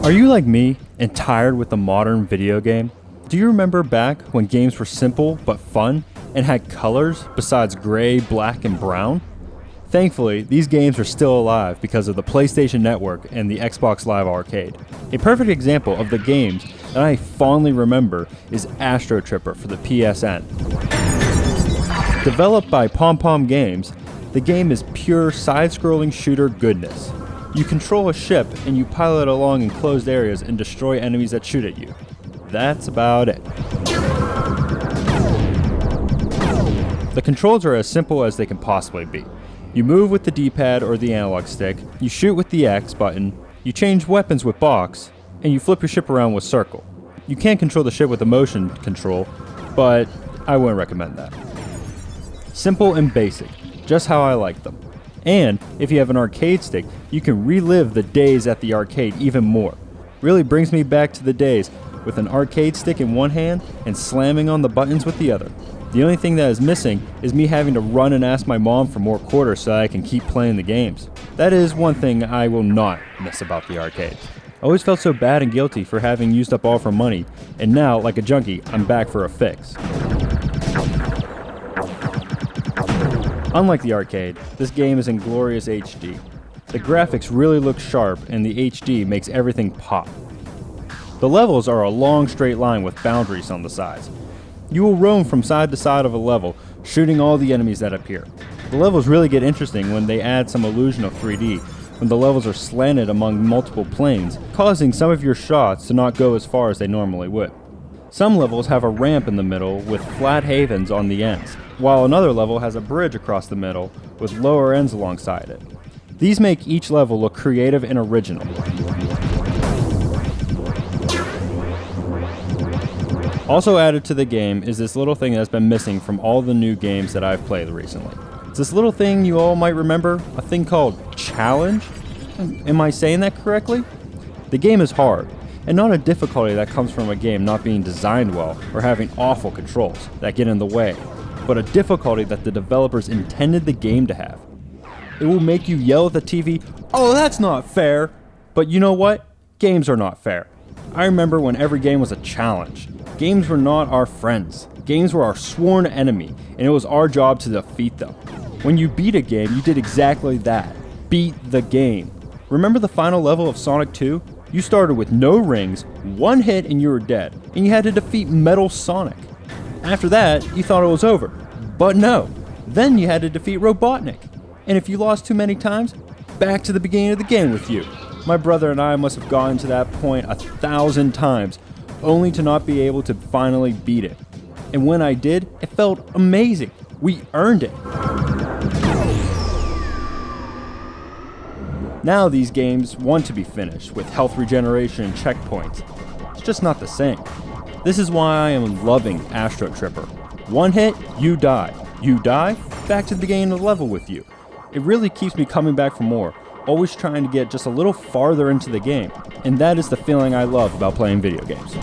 Are you like me and tired with the modern video game? Do you remember back when games were simple but fun and had colors besides gray, black, and brown? Thankfully, these games are still alive because of the PlayStation Network and the Xbox Live Arcade. A perfect example of the games that I fondly remember is Astro Tripper for the PSN. Developed by PomPom Games, the game is pure side-scrolling shooter goodness. You control a ship and you pilot along enclosed areas and destroy enemies that shoot at you. That's about it. The controls are as simple as they can possibly be. You move with the D-pad or the analog stick, you shoot with the X button, you change weapons with box, and you flip your ship around with circle. You can control the ship with the motion control, but I wouldn't recommend that. Simple and basic, just how I like them. And if you have an arcade stick, you can relive the days at the arcade even more. Really brings me back to the days with an arcade stick in one hand and slamming on the buttons with the other. The only thing that is missing is me having to run and ask my mom for more quarters so that I can keep playing the games. That is one thing I will not miss about the arcade. I always felt so bad and guilty for having used up all of our money, and now, like a junkie, I'm back for a fix. Unlike the arcade, this game is in glorious HD. The graphics really look sharp and the HD makes everything pop. The levels are a long straight line with boundaries on the sides. You will roam from side to side of a level, shooting all the enemies that appear. The levels really get interesting when they add some illusion of 3D, when the levels are slanted among multiple planes, causing some of your shots to not go as far as they normally would. Some levels have a ramp in the middle with flat havens on the ends, while another level has a bridge across the middle with lower ends alongside it. These make each level look creative and original. Also added to the game is this little thing that's been missing from all the new games that I've played recently. It's this little thing you all might remember, a thing called challenge? Am I saying that correctly? The game is hard, and not a difficulty that comes from a game not being designed well or having awful controls that get in the way, but a difficulty that the developers intended the game to have. It will make you yell at the TV, "Oh, that's not fair!" But you know what? Games are not fair. I remember when every game was a challenge. Games were not our friends. Games were our sworn enemy, and it was our job to defeat them. When you beat a game, you did exactly that. Beat the game. Remember the final level of Sonic 2? You started with no rings, one hit and you were dead, and you had to defeat Metal Sonic. After that, you thought it was over. But no. Then you had to defeat Robotnik. And if you lost too many times, back to the beginning of the game with you. My brother and I must have gotten to that point 1,000 times, only to not be able to finally beat it. And when I did, it felt amazing. We earned it. Now these games want to be finished with health regeneration and checkpoints. It's just not the same. This is why I am loving Astro Tripper. One hit, you die. You die, back to the beginning of the level with you. It really keeps me coming back for more, always trying to get just a little farther into the game. And that is the feeling I love about playing video games.